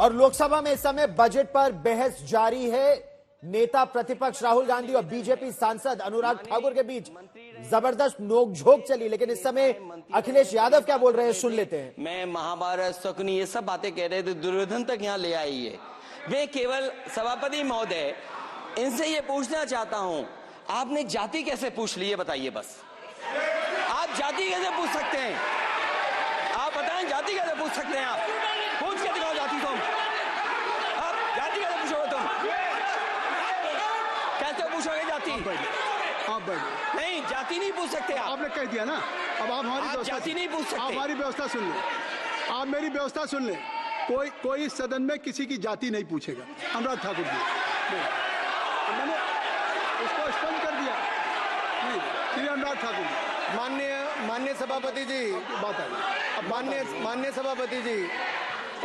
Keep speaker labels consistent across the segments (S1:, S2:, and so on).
S1: और लोकसभा में इस समय बजट पर बहस जारी है। नेता प्रतिपक्ष राहुल गांधी और बीजेपी सांसद अनुराग ठाकुर के बीच जबरदस्त नोकझोंक चली, लेकिन इस समय अखिलेश यादव क्या बोल रहे हैं सुन लेते हैं।
S2: मैं महाभारत शकुनी ये सब बातें कह रहे थे, दुर्योधन तक यहाँ ले आई है। वे केवल सभापति महोदय, इनसे ये पूछना चाहता हूं, आपने जाति कैसे पूछ ली है बताइए। बस आप जाति कैसे पूछ सकते हैं? आप बताएं जाति कैसे पूछ सकते हैं? आप पूछ के दिखाओ जाति। तुम आप जाति कैसे पूछोगे? तुम कैसे पूछोगे जाति?
S3: आप बैठ
S2: नहीं, जाति नहीं पूछ सकते आप।
S3: आपने कह दिया ना। अब आप हमारी
S2: जाति नहीं पूछ सकते।
S3: आप हमारी व्यवस्था सुन लें, आप मेरी व्यवस्था सुन लें। कोई सदन में किसी की जाति नहीं पूछेगा। अनुराग ठाकुर जी, मैंने उसको स्पष्ट कर दिया। नहीं, श्री अनुराग ठाकुर जी।
S4: माननीय सभापति जी,
S3: बात आ गई। अब
S4: माननीय सभापति जी,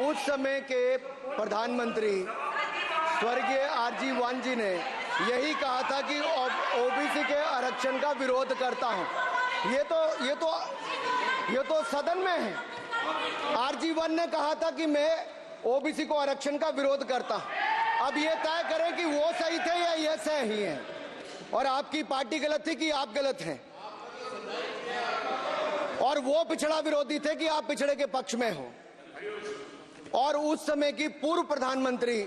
S4: उस समय के प्रधानमंत्री स्वर्गीय आरजी वान जी ने यही कहा था कि ओबीसी के आरक्षण का विरोध करता हूं। ये तो सदन में है। आरजी वन ने कहा था कि मैं ओबीसी को आरक्षण का विरोध करता हूं। अब ये तय करें कि वो सही थे या ये सही हैं, और आपकी पार्टी गलत थी कि आप गलत हैं, और वो पिछड़ा विरोधी थे कि आप पिछड़े के पक्ष में हो। और उस समय की पूर्व प्रधानमंत्री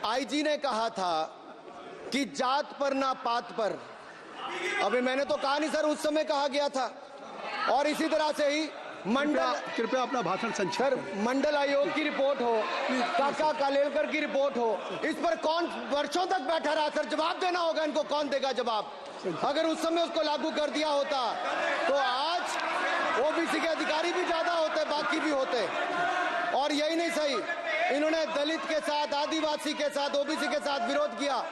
S4: आईजी ने कहा था कि जात पर ना पात पर। अभी मैंने तो कहा नहीं सर, उस समय कहा गया था। और इसी तरह से ही
S3: कृपया अपना भाषण संक्षिप्त
S4: सर,
S3: करें।
S4: मंडल आयोग की रिपोर्ट हो, काका कालेलकर की रिपोर्ट हो, इस पर कौन वर्षों तक बैठा रहा? सर जवाब देना होगा इनको, कौन देगा जवाब? अगर उस समय उसको लागू कर दिया होता तो आज ओबीसी के अधिकारी भी ज्यादा होते, बाकी भी होते। और यही नहीं सही, इन्होंने दलित के साथ, आदिवासी के साथ, ओबीसी के साथ विरोध किया।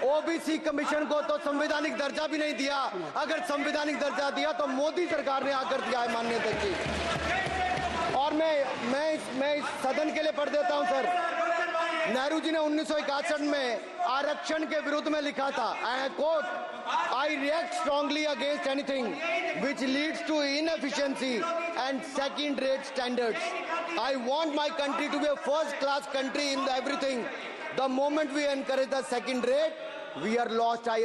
S4: ओबीसी कमीशन को तो संवैधानिक दर्जा भी नहीं दिया। अगर संवैधानिक दर्जा दिया तो मोदी सरकार ने आकर दिया है, माननीय अध्यक्ष जी। और मैं इस सदन के लिए पढ़ देता हूं सर। नेहरू जी ने 1961 में आरक्षण के विरुद्ध में लिखा था, I quote, I react strongly against anything which leads to inefficiency and second rate standards. I want my country to be a first class country in everything. The moment we encourage the second rate we are lost. I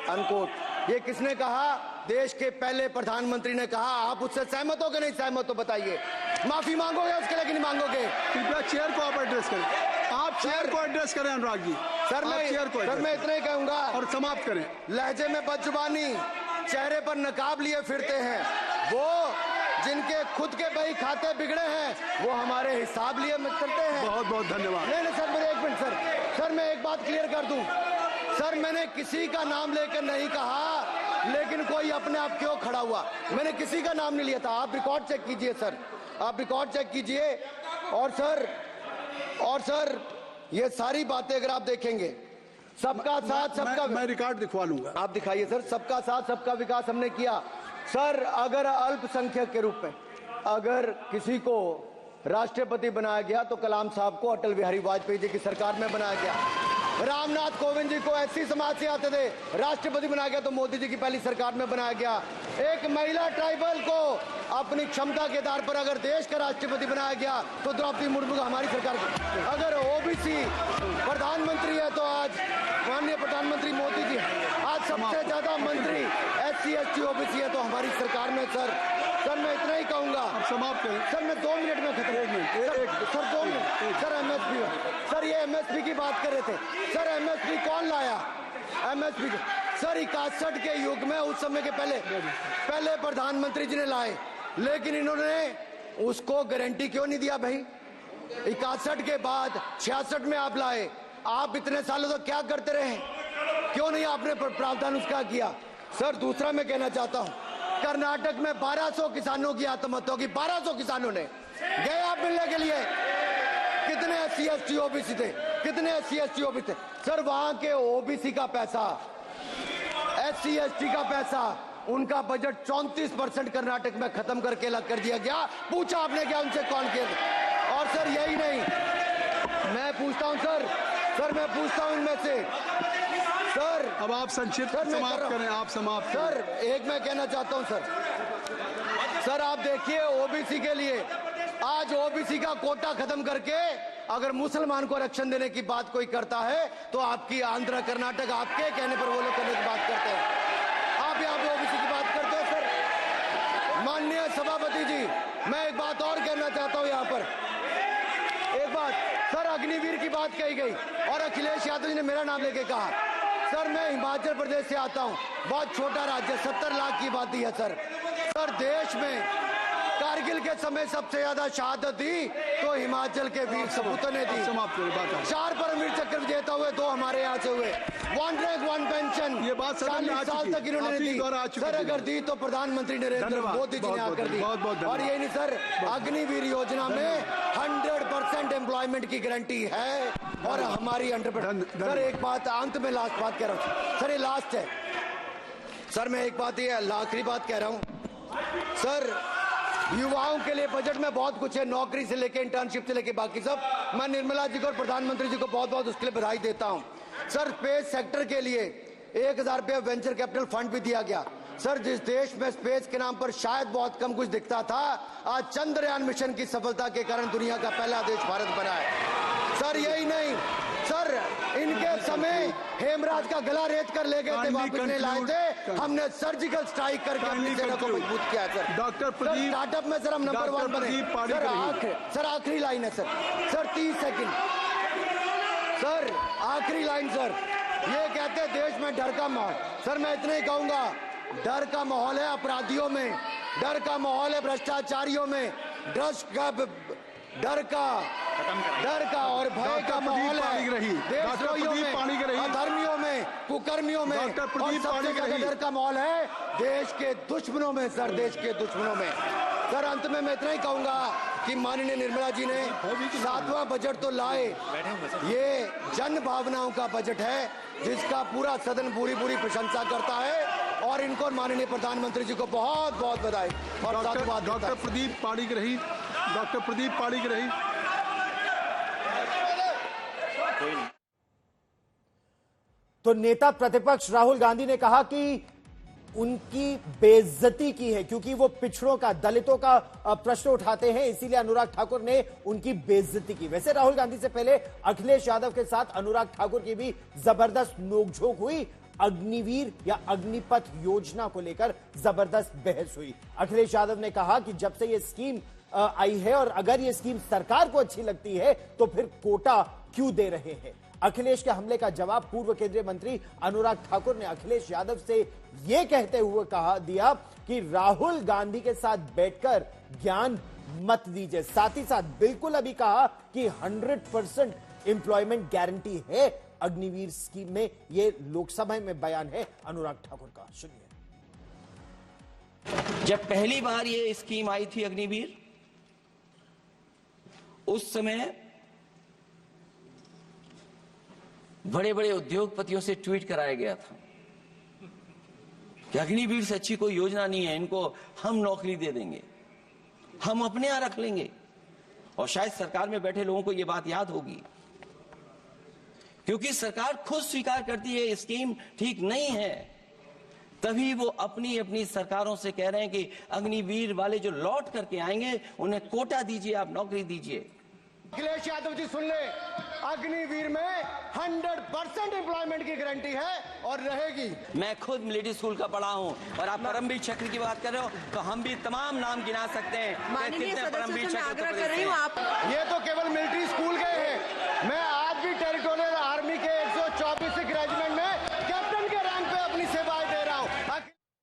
S4: unquote. ये किसने कहा? देश के पहले प्रधानमंत्री ने कहा। आप उससे सहमत हो कि नहीं सहमत हो बताइए? माफी मांगोगे उसके लिए कि नहीं मांगोगे?
S3: कृपया चेयर को आप एड्रेस करें। आप चेयर को एड्रेस करें अनुराग जी।
S4: सर मैं इतना ही कहूंगा
S3: और समाप्त करें।
S4: लहजे में बदजुबानी, चेहरे पर नकाब लिए फिरते हैं वो जिनके खुद के बही खाते बिगड़े हैं, वो हमारे हिसाब लिए करते हैं।
S3: बहुत बहुत धन्यवाद।
S4: नहीं सर, मेरे एक मिनट सर, मैं एक बात क्लियर कर दूं सर। मैंने किसी का नाम लेकर नहीं कहा, लेकिन कोई अपने आप क्यों खड़ा हुआ? मैंने किसी का नाम नहीं लिया था। आप रिकॉर्ड चेक कीजिए सर, आप रिकॉर्ड चेक कीजिए। और सर ये सारी बातें अगर आप देखेंगे, सबका साथ सबका,
S3: मैं रिकॉर्ड दिखवा लूंगा।
S4: आप दिखाइए सर। सबका साथ सबका विकास हमने किया सर। अगर अल्पसंख्यक के रूप में अगर किसी को राष्ट्रपति बनाया गया तो कलाम साहब को अटल बिहारी वाजपेयी जी की सरकार में बनाया गया। रामनाथ कोविंद जी को एससी समाज से आते थे, राष्ट्रपति बनाया गया तो मोदी जी की पहली सरकार में बनाया गया। एक महिला ट्राइबल को अपनी क्षमता के आधार पर अगर देश का राष्ट्रपति बनाया गया तो द्रौपदी मुर्मू को हमारी सरकार। अगर ओबीसी प्रधानमंत्री है तो आज माननीय प्रधानमंत्री मोदी जी। आज सबसे ज्यादा मंत्री एससी एसटी ओबीसी है तो हमारी सरकार में। सर मैं इतना ही कहूंगा।
S3: समाप्त करें
S4: सर, मैं 2 मिनट में खत्म। Sir 2 minute. Sir MSP, sir ये एमएसपी की बात कर रहे थे सर। एमएसपी कौन लाया? एमएसपी सर 61 के युग में, उस समय के पहले प्रधानमंत्री जी ने लाए, लेकिन इन्होंने उसको गारंटी क्यों नहीं दिया भाई? 61 के बाद 66 में आप लाए। आप इतने सालों तक क्या करते रहे? क्यों नहीं आपने प्रावधान उसका किया? सर दूसरा मैं कहना चाहता हूं, कर्नाटक में 1200 किसानों की आत्महत्या की। 1200 किसानों ने गए आप मिलने के लिए। कितने एससी एसटी ओबीसी थे? कितने एससी एसटी ओबीसी थे? सर वहां के ओबीसी का पैसा, एससी एसटी का पैसा, उनका बजट 34% कर्नाटक में खत्म करके अलग कर दिया गया। पूछा आपने क्या उनसे? कौन किया? और सर यही नहीं, मैं पूछता हूं सर मैं पूछता हूं इनमें से सर।
S3: अब आप संक्षिप्त समाप्त करें। आप समाप्त
S4: सर एक मैं कहना चाहता हूं सर आप देखिए ओबीसी के लिए आज ओबीसी का कोटा खत्म करके अगर मुसलमान को आरक्षण देने की बात कोई करता है तो आपकी आंध्र कर्नाटक आपके कहने पर वो लोग करने की बात करते हैं। आप यहाँ पे ओबीसी की बात करते हो सर। माननीय सभापति जी, मैं एक बात और कहना चाहता हूँ यहाँ पर। एक बात सर, अग्निवीर की बात कही गई और अखिलेश यादव जी ने मेरा नाम लेके कहा। सर मैं हिमाचल प्रदेश से आता हूँ, बहुत छोटा राज्य, 70 लाख की आबादी है सर। सर देश में कारगिल के समय सबसे ज्यादा शहादत दी तो हिमाचल के वीर सपूतों ने दी। 4 परमवीर चक्र विजेता हुए, 2 हमारे यहाँ से हुए। 1 रैंक 1 पेंशन
S3: ये बात
S4: 40 साल तक इन्होंने दी। सर अगर दी तो प्रधानमंत्री नरेंद्र मोदी जी ने आकर दी। और ये नहीं सर, अग्निवीर योजना में 100% एम्प्लॉयमेंट की गारंटी है और हमारी 100%। सर एक बात अंत में लास्ट बात कह रहा हूँ सर, ये लास्ट है सर। मैं एक बात, ये आखिरी बात कह रहा हूँ सर। युवाओं के लिए बजट में बहुत कुछ है, नौकरी से लेके इंटर्नशिप से लेके बाकी सब। मैं निर्मला जी को और प्रधानमंत्री जी को बहुत बहुत उसके लिए बधाई देता हूं। सर स्पेस सेक्टर के लिए 1000 रुपये वेंचर कैपिटल फंड भी दिया गया। सर जिस देश में स्पेस के नाम पर शायद बहुत कम कुछ दिखता था, आज चंद्रयान मिशन की सफलता के कारण दुनिया का पहला देश भारत बना है। सर यही नहीं सर, इनके समय हेमराज का गला रेत कर ले गए थे, वापस नहीं लाए थे। हमने सर्जिकल स्ट्राइक करके अपनी सेना को मजबूत किया सर।
S3: डॉक्टर प्रदीप,
S4: स्टार्टअप में सर हम नंबर 1 बने। सर आखिरी लाइन है सर 30 सेकंड सर, आखिरी लाइन सर। ये कहते हैं देश में डर का माहौल। सर मैं इतना ही कहूंगा, डर का माहौल है अपराधियों में, डर का माहौल है भ्रष्टाचारियों में, डर का और भय का माहौल है देशद्रोहियों में, अधर्मियों में, कुकर्मियों में, और सबसे ज्यादा डर का माहौल है देश के दुश्मनों में सर, देश के दुश्मनों में। सर अंत में मैं इतना ही कहूंगा कि माननीय निर्मला जी ने 7वां बजट तो लाए, ये जन भावनाओं का बजट है जिसका पूरा सदन पूरी प्रशंसा करता है और इनको माननीय प्रधानमंत्री जी को बहुत बहुत बधाई और साधुवाद।
S3: Doctor Pradeep Panigrahi, doctor Pradeep Panigrahi.
S1: तो नेता प्रतिपक्ष राहुल गांधी ने कहा कि उनकी बेइज्जती की है क्योंकि वो पिछड़ों का, दलितों का प्रश्न उठाते हैं, इसीलिए अनुराग ठाकुर ने उनकी बेइज्जती की। वैसे राहुल गांधी से पहले अखिलेश यादव के साथ अनुराग ठाकुर की भी जबरदस्त नोकझोंक हुई। अग्निवीर या अग्निपथ योजना को लेकर जबरदस्त बहस हुई। अखिलेश यादव ने कहा कि जब से ये स्कीम आई है और अगर ये स्कीम सरकार को अच्छी लगती है तो फिर कोटा क्यों दे रहे हैं। अखिलेश के हमले का जवाब पूर्व केंद्रीय मंत्री अनुराग ठाकुर ने अखिलेश यादव से यह कहते हुए कहा दिया कि राहुल गांधी के साथ बैठकर ज्ञान मत दीजिए। साथ ही साथ बिल्कुल अभी कहा कि 100% एम्प्लॉयमेंट गारंटी है अग्निवीर स्कीम में। यह लोकसभा में बयान है अनुराग ठाकुर का, सुनिए।
S2: जब पहली बार ये स्कीम आई थी अग्निवीर, उस समय बड़े बड़े उद्योगपतियों से ट्वीट कराया गया था कि अग्निवीर से अच्छी कोई योजना नहीं है, इनको हम नौकरी दे देंगे, हम अपने यहां रख लेंगे। और शायद सरकार में बैठे लोगों को यह बात याद होगी क्योंकि सरकार खुद स्वीकार करती है स्कीम ठीक नहीं है, तभी वो अपनी अपनी सरकारों से कह रहे हैं कि अग्निवीर वाले जो लौट करके आएंगे उन्हें कोटा दीजिए, आप नौकरी दीजिए।
S4: अखिलेश यादव जी सुन ले, अग्निवीर में 100% एम्प्लॉयमेंट की गारंटी है और रहेगी।
S2: मैं खुद मिलिट्री स्कूल का पढ़ा हूं और आप परमवीर चक्र की बात कर रहे हो तो हम भी तमाम नाम गिना सकते हैं।
S5: माननीय सदस्यों से मैं आग्रह कर रही हूं, आप
S4: ये तो केवल मिलिट्री स्कूल के